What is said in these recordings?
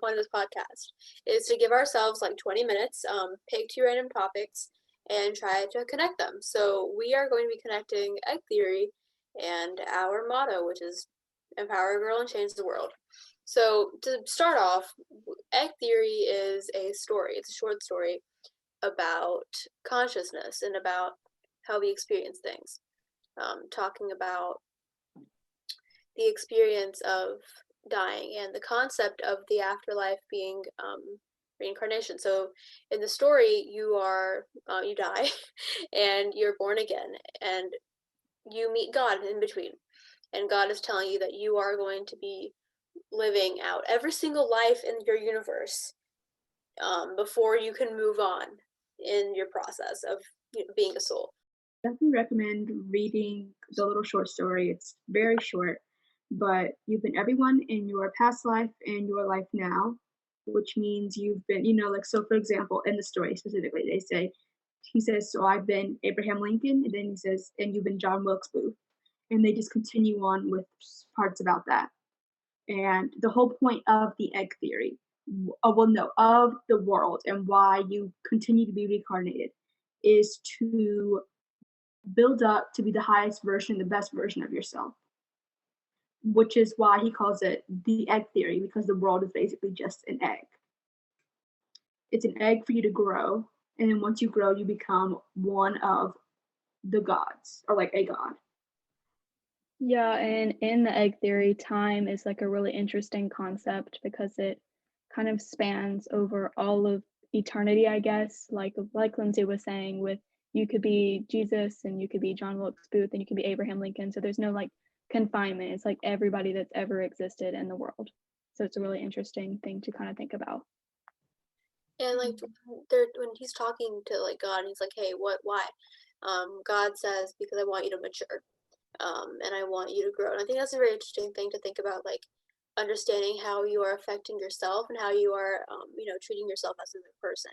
point of this podcast is to give ourselves like 20 minutes, pick two random topics, and try to connect them. So we are going to be connecting egg theory and our motto, which is empower a girl and change the world. So to start off, egg theory is a story. It's a short story about consciousness and about how we experience things. Talking about the experience of dying and the concept of the afterlife being reincarnation. So in the story, you die, and you're born again, and you meet God in between, and God is telling you that you are going to be living out every single life in your universe before you can move on in your process of being a soul. Definitely recommend reading the little short story. It's very short, but you've been everyone in your past life and your life now, which means you've been, like, so for example, in the story specifically, he says, so I've been Abraham Lincoln, and then he says, and you've been John Wilkes Booth. And they just continue on with parts about that. And the whole point of the egg theory, of the world and why you continue to be reincarnated is to build up to be the highest version, the best version of yourself, which is why he calls it the egg theory, because the world is basically just an egg. It's an egg for you to grow, and then once you grow, you become one of the gods, or like a god. Yeah, and in the egg theory, time is like a really interesting concept because it kind of spans over all of eternity, I guess. Like Lindsay was saying, with you could be Jesus and you could be John Wilkes Booth and you could be Abraham Lincoln. So there's no like confinement. It's like everybody that's ever existed in the world. So it's a really interesting thing to kind of think about. And like when he's talking to like God, he's like, "Hey, why?" God says, "Because I want you to mature, and I want you to grow." And I think that's a very interesting thing to think about, like understanding how you are affecting yourself and how you are, treating yourself as a person,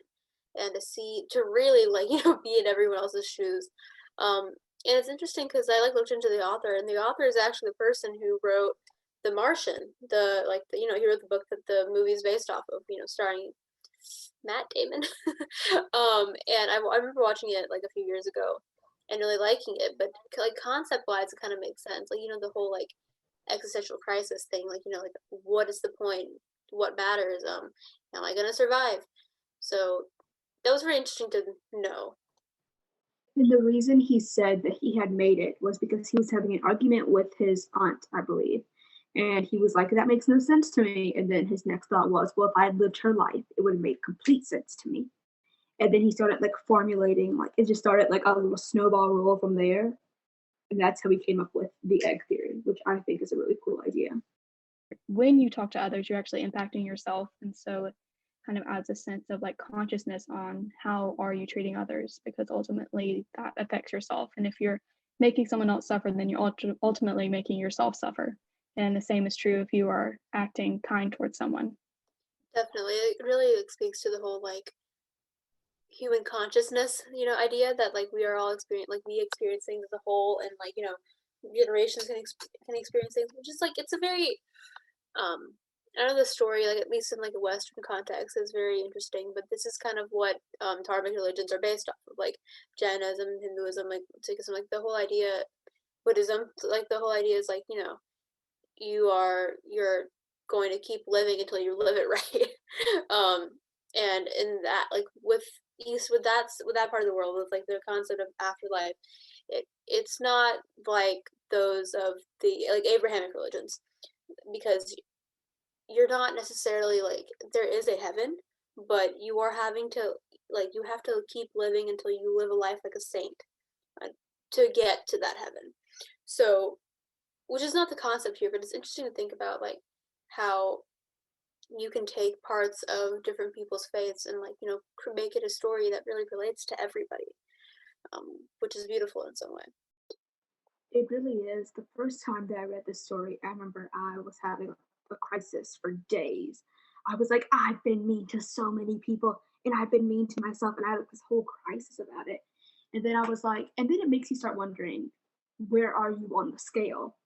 and to really like be in everyone else's shoes. And it's interesting because I like looked into the author, and the author is actually the person who wrote The Martian, he wrote the book that the movie is based off of, starring Matt Damon. And I remember watching it like a few years ago and really liking it, but like concept wise, it kind of makes sense. Like, the whole like existential crisis thing, like, like what is the point? What matters? Am I gonna survive? So that was very interesting to know. And the reason he said that he had made it was because he was having an argument with his aunt, I believe. And he was like, that makes no sense to me. And then his next thought was, well, if I had lived her life, it would have made complete sense to me. And then he started like formulating, like it just started like a little snowball roll from there. And that's how we came up with the egg theory, which I think is a really cool idea. When you talk to others, you're actually impacting yourself. And so it kind of adds a sense of like consciousness on how are you treating others, because ultimately that affects yourself. And if you're making someone else suffer, then you're ultimately making yourself suffer. And the same is true if you are acting kind towards someone. Definitely. It really speaks to the whole like human consciousness, idea that like we are all we experience things as a whole, and like, generations can experience things, which is like, it's a very, I know the story, like at least in like a Western context, is very interesting, but this is kind of what Dharmic religions are based off of, like Jainism, Hinduism, like Sikhism, like the whole idea, Buddhism, like the whole idea is like, you're going to keep living until you live it right. And in that, like with that part of the world, with like the concept of afterlife, it's not like those of the like Abrahamic religions, because you're not necessarily like, there is a heaven, but you are having to, like, you have to keep living until you live a life like a saint, to get to that heaven. So, which is not the concept here, but it's interesting to think about like how you can take parts of different people's faiths and like, make it a story that really relates to everybody, which is beautiful in some way. It really is. The first time that I read this story, I remember I was having a crisis for days. I was like, I've been mean to so many people, and I've been mean to myself, and I had this whole crisis about it. And then I was like, and then it makes you start wondering, where are you on the scale?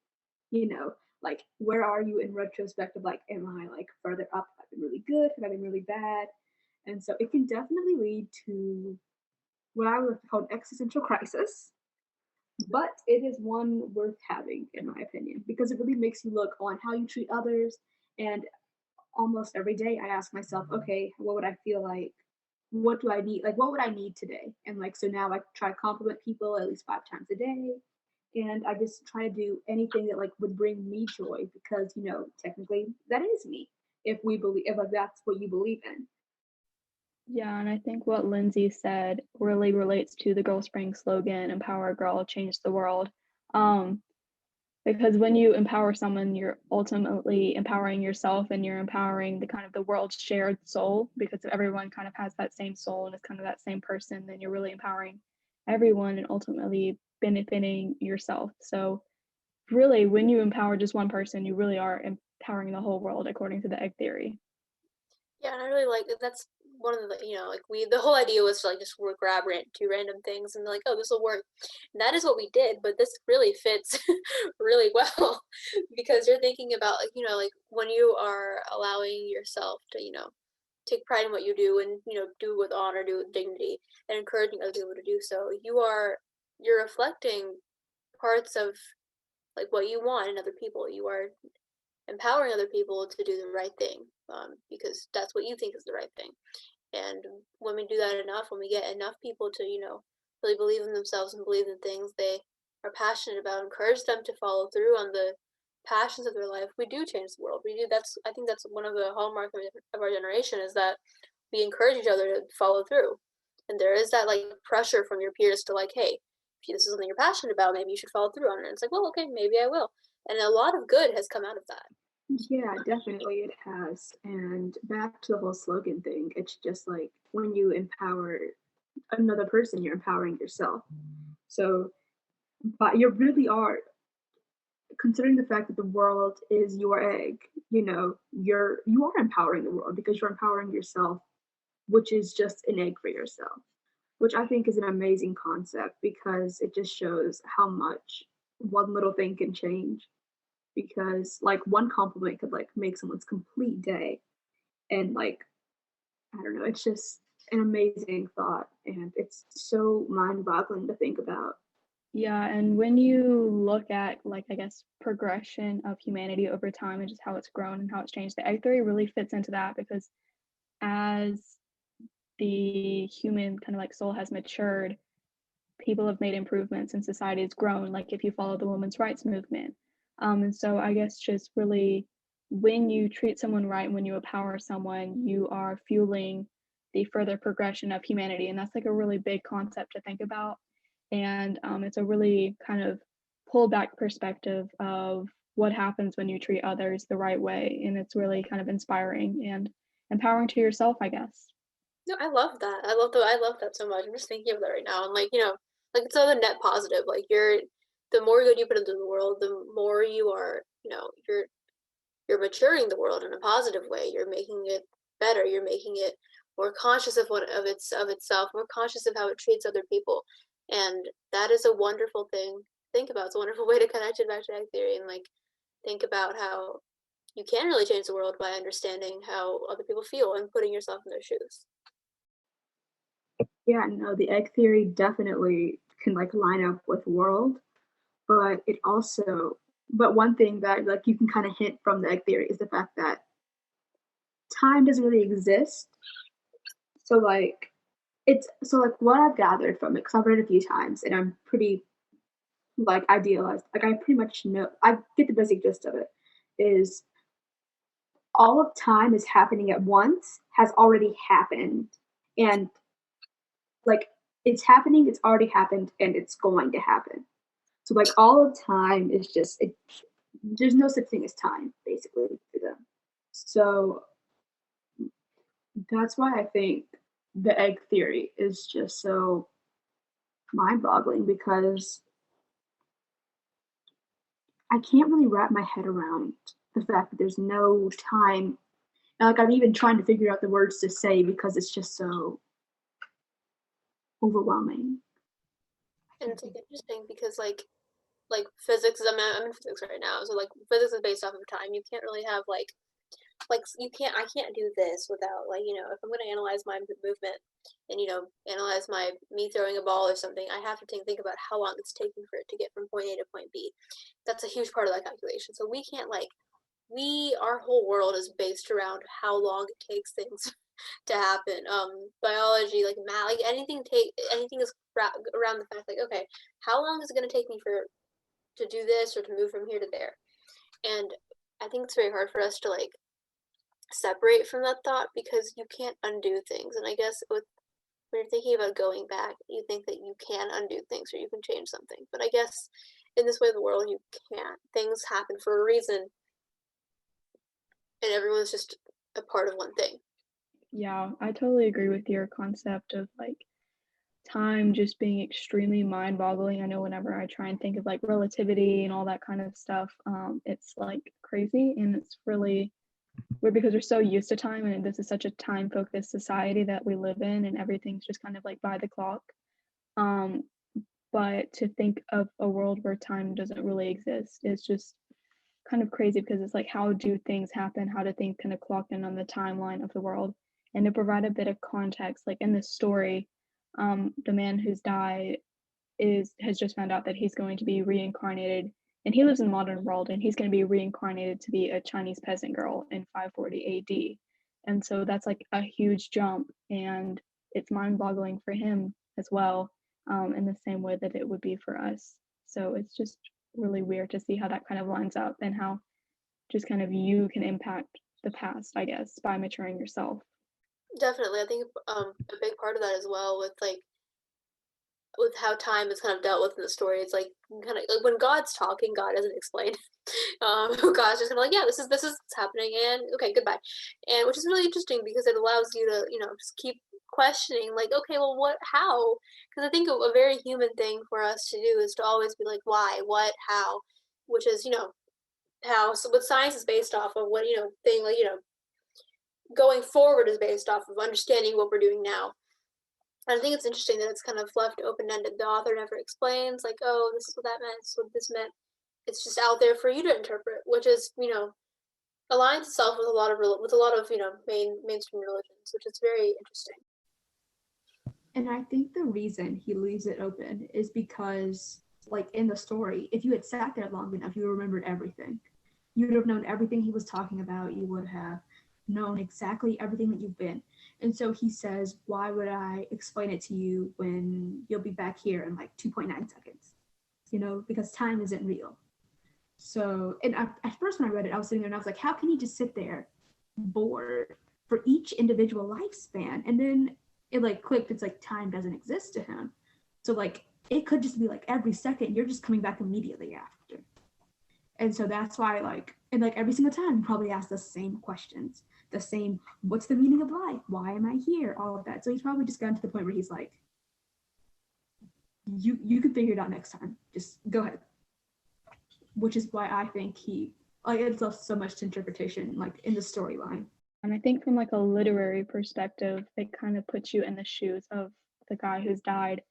like where are you in retrospect of like, am I like further up? Have I been really good? Have I been really bad? And so it can definitely lead to what I would call an existential crisis, but it is one worth having, in my opinion, because it really makes you look on how you treat others. And almost every day, I ask myself, okay, what would I feel like? What do I need? Like, what would I need today? And like, so now I try to compliment people at least 5 times a day. And I just try to do anything that like would bring me joy because, technically that is me if we believe, if that's what you believe in. Yeah, and I think what Lindsay said really relates to the Girl Spring slogan, "Empower a Girl, Change the World." Um, because when you empower someone, you're ultimately empowering yourself and you're empowering the kind of the world's shared soul because if everyone kind of has that same soul and is kind of that same person, then you're really empowering everyone and ultimately benefiting yourself. So really, when you empower just one person, you really are empowering the whole world according to the egg theory. Yeah, and I really like that's one of the like the whole idea was to like just grab two random things and be like, oh, this will work. And that is what we did, but this really fits really well because you're thinking about like like when you are allowing yourself to take pride in what you do and do with honor, do with dignity, and encouraging other people to do so. You're reflecting parts of like what you want in other people. You are empowering other people to do the right thing because that's what you think is the right thing. And when we do that enough, when we get enough people to, really believe in themselves and believe in things they are passionate about, encourage them to follow through on the passions of their life, we do change the world. We do. I think that's one of the hallmarks of our generation is that we encourage each other to follow through. And there is that like pressure from your peers to like, hey, if this is something you're passionate about, maybe you should follow through on it. And it's like, well, okay, maybe I will. And a lot of good has come out of that. Yeah, definitely it has. And back to the whole slogan thing, it's just like when you empower another person, you're empowering yourself. So, but you really are considering the fact that the world is your egg, you are empowering the world because you're empowering yourself, which is just an egg for yourself, which I think is an amazing concept because it just shows how much one little thing can change. Because like one compliment could like make someone's complete day. And like, I don't know, it's just an amazing thought. And it's so mind boggling to think about. Yeah, and when you look at like I guess progression of humanity over time and just how it's grown and how it's changed, the egg theory really fits into that because as the human kind of like soul has matured, people have made improvements and society has grown. Like if you follow the women's rights movement, and so I guess just really when you treat someone right, when you empower someone, you are fueling the further progression of humanity, and that's like a really big concept to think about. And it's a really kind of pull back perspective of what happens when you treat others the right way, and it's really kind of inspiring and empowering to yourself, I guess. No, I love that. I love that so much. I'm just thinking of that right now. And like, like it's another net positive. Like the more good you put into the world, the more you are, you're maturing the world in a positive way. You're making it better. You're making it more conscious of of itself, more conscious of how it treats other people. And that is a wonderful thing to think about. It's a wonderful way to connect it back to egg theory and like think about how you can really change the world by understanding how other people feel and putting yourself in their shoes. Yeah, no, the egg theory definitely can like line up with world, but it also, but one thing that like you can kind of hint from the egg theory is the fact that time doesn't really exist. So like so like what I've gathered from it, because I've read it a few times and I'm pretty like idealized. Like I pretty much know I get the basic gist of it is all of time is happening at once, has already happened. And like it's happening, it's already happened, and it's going to happen. So like all of time is just there's no such thing as time, basically, for them. So that's why I think the egg theory is just so mind boggling because I can't really wrap my head around the fact that there's no time. And like I'm even trying to figure out the words to say because it's just so overwhelming. And it's like interesting because like like physics. I'm in physics right now, so like physics is based off of time. You can't really have you can't I can't do this without like if I'm going to analyze my movement and analyze my me throwing a ball or something, I have to think about how long it's taking for it to get from point A to point B. That's a huge part of that calculation. So we can't our whole world is based around how long it takes things to happen. Biology, like math, like anything is around the fact like, okay, how long is it going to take me for to do this or to move from here to there? And I think it's very hard for us to separate from that thought because you can't undo things. And I guess when you're thinking about going back, you think that you can undo things or you can change something. But I guess in this way of the world, you can't. Things happen for a reason, and everyone's just a part of one thing. Yeah, I totally agree with your concept of like time just being extremely mind-boggling. I know whenever I try and think of like relativity and all that kind of stuff, it's like crazy, and it's really weird because we're so used to time, and this is such a time-focused society that we live in, and everything's just kind of like by the clock. Um, but to think of a world where time doesn't really exist is just kind of crazy because it's like how do things happen? How do things kind of clock in on the timeline of the world? And to provide a bit of context, like in this story, the man who's died has just found out that he's going to be reincarnated, and he lives in the modern world, and he's going to be reincarnated to be a Chinese peasant girl in 540 AD. And so that's like a huge jump, and it's mind-boggling for him as well, in the same way that it would be for us. So it's just really weird to see how that kind of lines up and how just kind of you can impact the past, I guess, by maturing yourself. Definitely, I think a big part of that as well with how time is kind of dealt with in the story. It's like kind of like when God's talking, God doesn't explain. God's just kind of like, yeah, this is what's happening, and okay, goodbye, and which is really interesting because it allows you to just keep questioning, like, okay, well, what, how? Because I think a very human thing for us to do is to always be like, why, what, how, which is how. So what science is based off of, what thing like going forward is based off of understanding what we're doing now. I think it's interesting that it's kind of left open-ended. The author never explains, like, oh, this is what that meant, this is what this meant. It's just out there for you to interpret, which is, aligns itself with a lot of mainstream religions, which is very interesting. And I think the reason he leaves it open is because, like in the story, if you had sat there long enough, you remembered everything. You would have known everything he was talking about. You would have known exactly everything that you've been. And so he says, why would I explain it to you when you'll be back here in like 2.9 seconds? Because time isn't real. So, and at first when I read it, I was sitting there and I was like, how can he just sit there bored for each individual lifespan? And then it like clicked, it's like time doesn't exist to him. So like it could just be like every second you're just coming back immediately after. And so that's why and every single time probably ask the same questions, the same, what's the meaning of life? Why am I here? All of that. So he's probably just gotten to the point where he's like, you can figure it out next time. Just go ahead. Which is why I think it's left so much to interpretation, like in the storyline. And I think from like a literary perspective, it kind of puts you in the shoes of the guy who's died,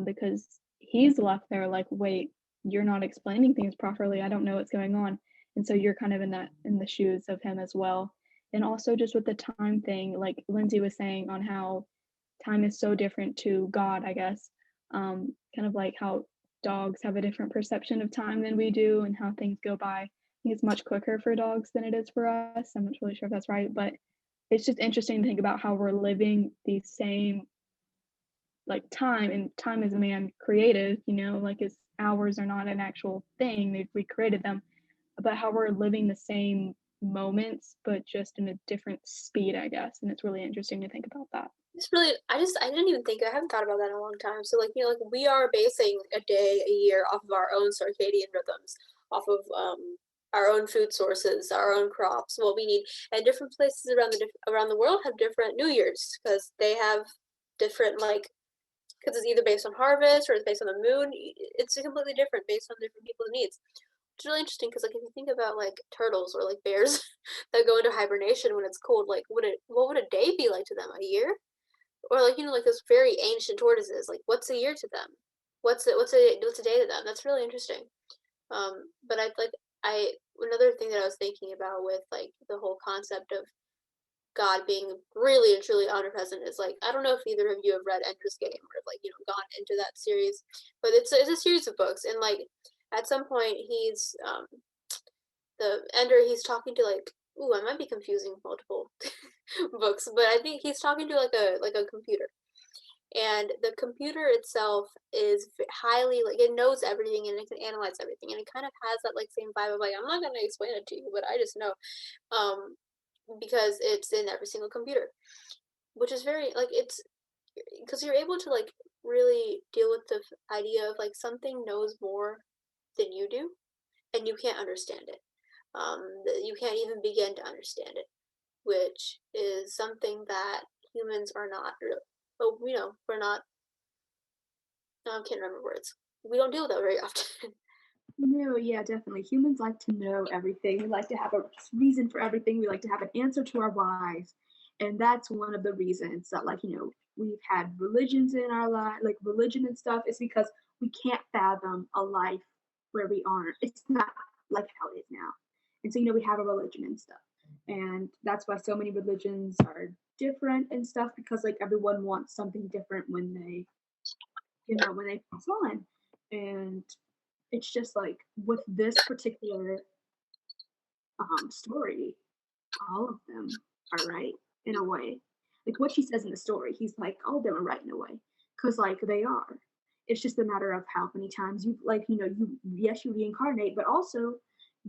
because he's left there like, wait, you're not explaining things properly. I don't know what's going on. And so you're kind of in the shoes of him as well. And also just with the time thing, like Lindsay was saying on how time is so different to God, I guess, kind of like how dogs have a different perception of time than we do and how things go by. I think it's much quicker for dogs than it is for us. I'm not really sure if that's right, but it's just interesting to think about how we're living the same like time, and time is man created, like its hours are not an actual thing. We created them, but how we're living the same moments, but just in a different speed, I guess. And it's really interesting to think about that. It's really, I didn't even think, I haven't thought about that in a long time. So we are basing a day, a year off of our own circadian rhythms, off of our own food sources, our own crops, what we need. And different places around the world have different New Year's because they have different because it's either based on harvest or it's based on the moon. It's completely different based on different people's needs. It's really interesting because if you think about turtles or bears that go into hibernation when it's cold, what would a day be like to them? A year? Or those very ancient tortoises, what's a year to them? What's a day to them? That's really interesting. But I another thing that I was thinking about with like the whole concept of God being really and truly omnipresent is like I don't know if either of you have read Ender's Game or like gone into that series, but it's a series of books and like at some point the Ender he's talking to like ooh I might be confusing multiple books, but I think he's talking to like a computer and the computer itself is highly like it knows everything and it can analyze everything and it kind of has that like same vibe of like I'm not going to explain it to you but I just know um because it's in every single computer which is very like it's because you're able to like really deal with the idea of like something knows more than you do and you can't understand it you can't even begin to understand it which is something that humans are not oh we're not I can't remember words. We don't deal with that very often. No, yeah, definitely. Humans like to know everything. We like to have a reason for everything. We like to have an answer to our whys. And that's one of the reasons that, like, we've had religions in our life, like religion and stuff, is because we can't fathom a life where we aren't. It's not like how it is now. And so, we have a religion and stuff. And that's why so many religions are different and stuff because, like, everyone wants something different when they pass on. And it's just like with this particular story, all of them are right in a way. Like what she says in the story, he's like, all of them are right in a way, because like they are. It's just a matter of how many times you like, you yes, you reincarnate, but also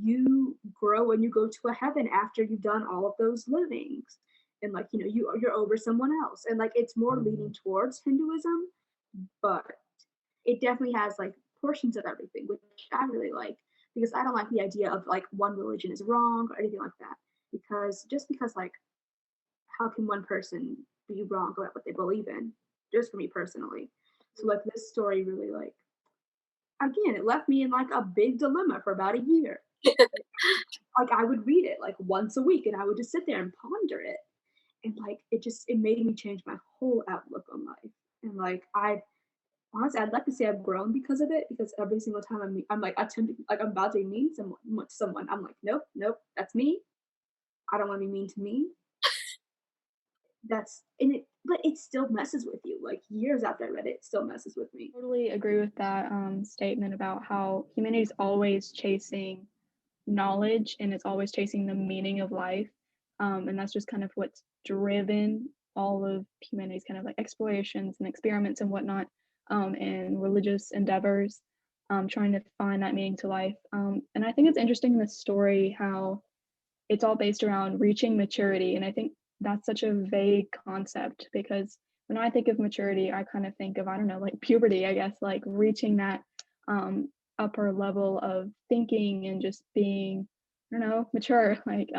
you grow and you go to a heaven after you've done all of those livings, and like you're over someone else, and like it's more leaning towards Hinduism, but it definitely has like portions of everything, which I really like because I don't like the idea of like one religion is wrong or anything like that. Because like how can one person be wrong about what they believe in? Just for me personally. So like this story really like again it left me in like a big dilemma for about a year. Like I would read it like once a week and I would just sit there and ponder it. And like it made me change my whole outlook on life. And like I honestly, I'd like to say I've grown because of it, because every single time I'm like attempting, like I'm about to be mean to someone, I'm like, nope, nope, that's me. I don't want to be mean to me. But it still messes with you. Like years after I read it, it still messes with me. Totally agree with that statement about how humanity is always chasing knowledge and it's always chasing the meaning of life. And that's just kind of what's driven all of humanity's kind of like explorations and experiments and whatnot, and religious endeavors, trying to find that meaning to life. And I think it's interesting in this story how it's all based around reaching maturity. And I think that's such a vague concept because when I think of maturity, I kind of think of, I don't know, like puberty, I guess, like reaching that upper level of thinking and just being, I don't know, mature, like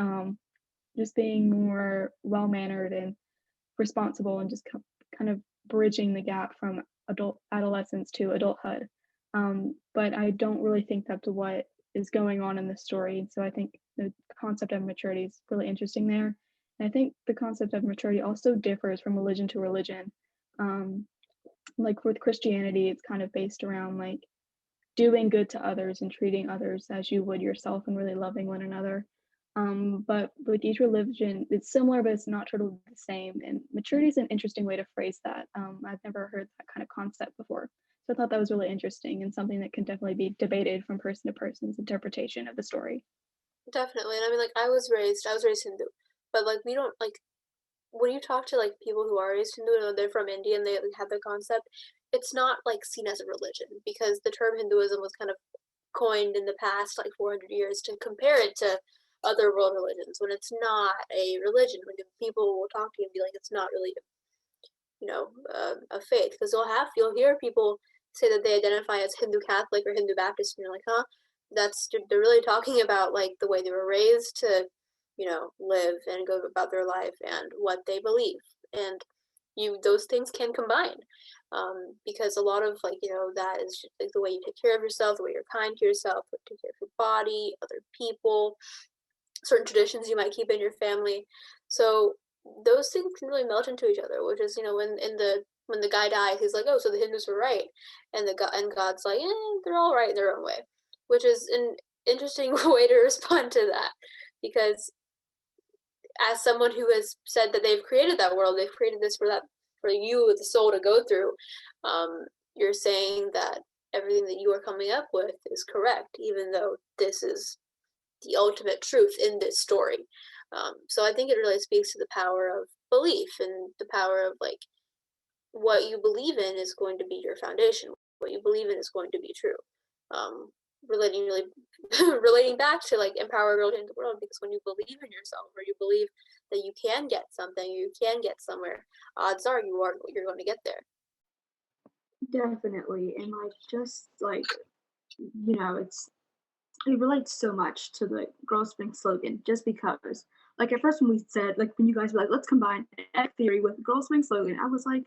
just being more well mannered and responsible and just kind of bridging the gap from adult adolescence to adulthood. But I don't really think that's what is going on in the story. So I think the concept of maturity is really interesting there. And I think the concept of maturity also differs from religion to religion. Um, like with Christianity, it's kind of based around like doing good to others and treating others as you would yourself and really loving one another. But with each religion, it's similar, but it's not totally the same. And maturity is an interesting way to phrase that. I've never heard that kind of concept before. So I thought that was really interesting and something that can definitely be debated from person to person's interpretation of the story. Definitely. And I mean like I was raised Hindu. But like we don't like when you talk to like people who are raised Hindu and they're from India and they like, have the concept, it's not like seen as a religion because the term Hinduism was kind of coined in the past like 400 years to compare it to other world religions when it's not a religion when people will talk to you and be like it's not really a faith because you'll hear people say that they identify as Hindu Catholic or Hindu Baptist and you're like huh they're really talking about like the way they were raised to live and go about their life and what they believe and those things can combine because a lot of like that is just, like the way you take care of yourself the way you're kind to yourself take care of your body other people certain traditions you might keep in your family so those things can really melt into each other which is when in the when the guy dies, he's like, "Oh, so the Hindus were right," and God's like, "They're all right in their own way," which is an interesting way to respond to that, because as someone who has said that they've created that world, they've created this for you, the soul, to go through. You're saying that everything that you are coming up with is correct, even though this is the ultimate truth in this story. So I think it really speaks to the power of belief and the power of like what you believe in is going to be your foundation. What you believe in is going to be true. Um, relating really relating back to like empower a girl to change the world, because when you believe in yourself or you believe that you can get something, you can get somewhere, odds are you're going to get there. Definitely. And like just like, it relates so much to the Girl Spring slogan just because like at first when we said like when you guys were like, let's combine egg theory with Girl Spring slogan, I was like,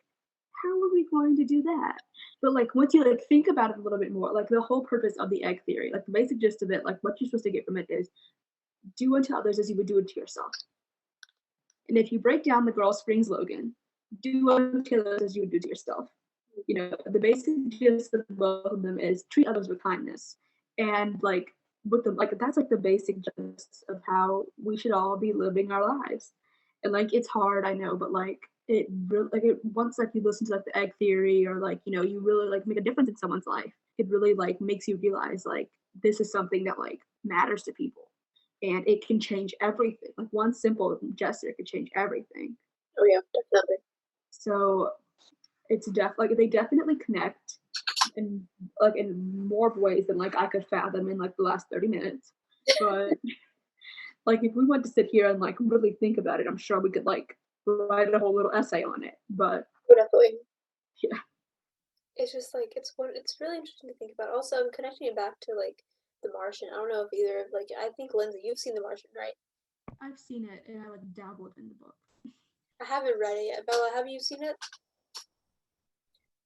how are we going to do that? But like once you like think about it a little bit more, like the whole purpose of the egg theory, like the basic gist of it, like what you're supposed to get from it is do unto others as you would do unto yourself. And if you break down the Girl Spring slogan, do unto others as you would do to yourself. The basic gist of both of them is treat others with kindness. And like with the like that's like the basic gist of how we should all be living our lives. And like it's hard, I know, but like it really like it once like you listen to like the egg theory or like, you really like make a difference in someone's life, it really like makes you realize like this is something that like matters to people. And it can change everything. Like one simple gesture could change everything. Oh yeah, definitely. So it's like they definitely connect in like in more ways than like I could fathom in like the last 30 minutes. But like if we want to sit here and like really think about it, I'm sure we could like write a whole little essay on it. But Oh, definitely. yeah, It's just like it's really interesting to think about. Also, I'm connecting it back to like The Martian. I don't know if either of like I think Lindsay, you've seen The Martian, right? I've seen it and I like dabbled in the book. I haven't read it yet. Bella, have you seen it?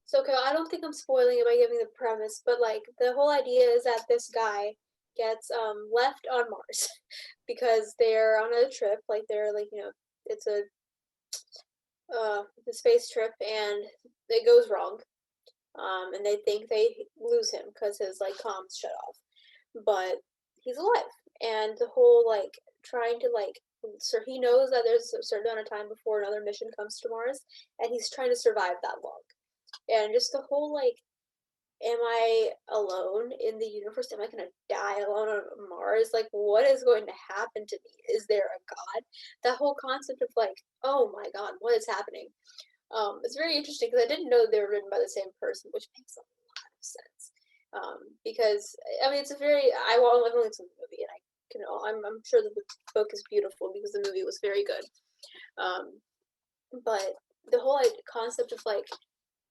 So, okay, I don't think I'm spoiling it by giving the premise, but like the whole idea is that this guy gets left on Mars because they're on a trip, like they're like it's a the space trip, and it goes wrong, and they think they lose him because his like comms shut off, but he's alive, and the whole like trying to like so he knows that there's a certain amount of time before another mission comes to Mars, and he's trying to survive that long, and just the whole like am I alone in the universe? Am I going to die alone on Mars? Like, what is going to happen to me? Is there a God? That whole concept of like, oh my God, what is happening? It's very interesting because I didn't know they were written by the same person, which makes a lot of sense. Because I mean, it's a very I've only seen the movie, and I'm sure that the book is beautiful because the movie was very good. Um, but the whole concept of like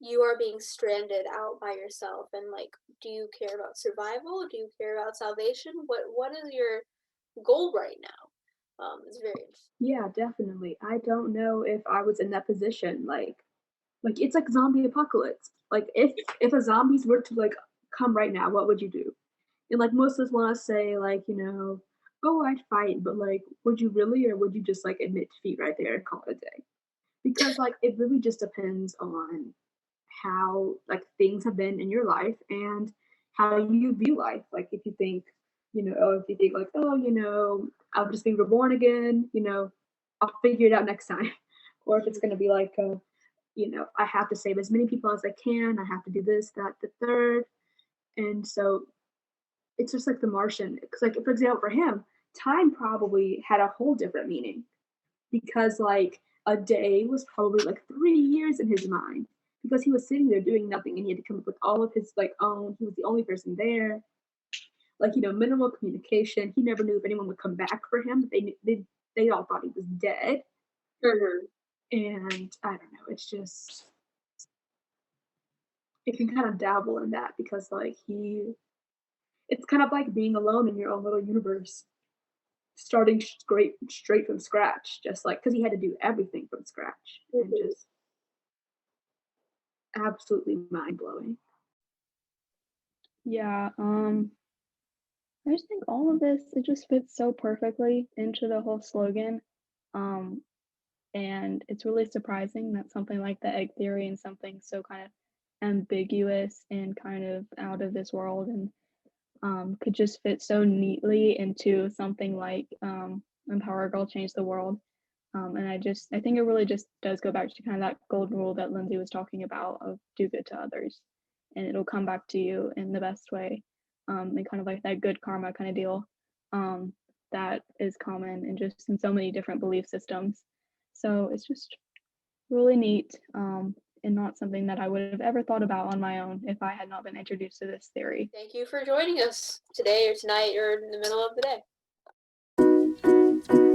you are being stranded out by yourself, and like do you care about survival, do you care about salvation, what is your goal right now? It's very interesting. Yeah, definitely. I don't know if I was in that position. Like it's like zombie apocalypse. Like if a zombies were to like come right now, what would you do? And like most of us want to say like oh I'd fight, but like would you really, or would you just like admit defeat right there and call it a day? Because like it really just depends on how like things have been in your life and how you view life. Like if you think if you think like I'll just be reborn again, I'll figure it out next time. Or if it's going to be like I have to save as many people as I can, I have to do this, that, the third. And so it's just like the Martian, because like for example for him, time probably had a whole different meaning, because like a day was probably like 3 years in his mind, because he was sitting there doing nothing and he had to come up with all of his like own, he was the only person there, like minimal communication. He never knew if anyone would come back for him. They all thought he was dead. Mm-hmm. And I don't know, it's just it can kind of dabble in that, because like it's kind of like being alone in your own little universe, starting straight from scratch, just like because he had to do everything from scratch. And Mm-hmm. just absolutely mind blowing. Yeah, I just think all of this, it just fits so perfectly into the whole slogan. Um, And it's really surprising that something like the egg theory and something so kind of ambiguous and kind of out of this world and could just fit so neatly into something like Empower a Girl, Change the World. And I think it really just does go back to kind of that golden rule that Lindsay was talking about of do good to others and it'll come back to you in the best way. And kind of like that good karma kind of deal that is common and just in so many different belief systems. So it's just really neat and not something that I would have ever thought about on my own if I had not been introduced to this theory. Thank you for joining us today or tonight or in the middle of the day.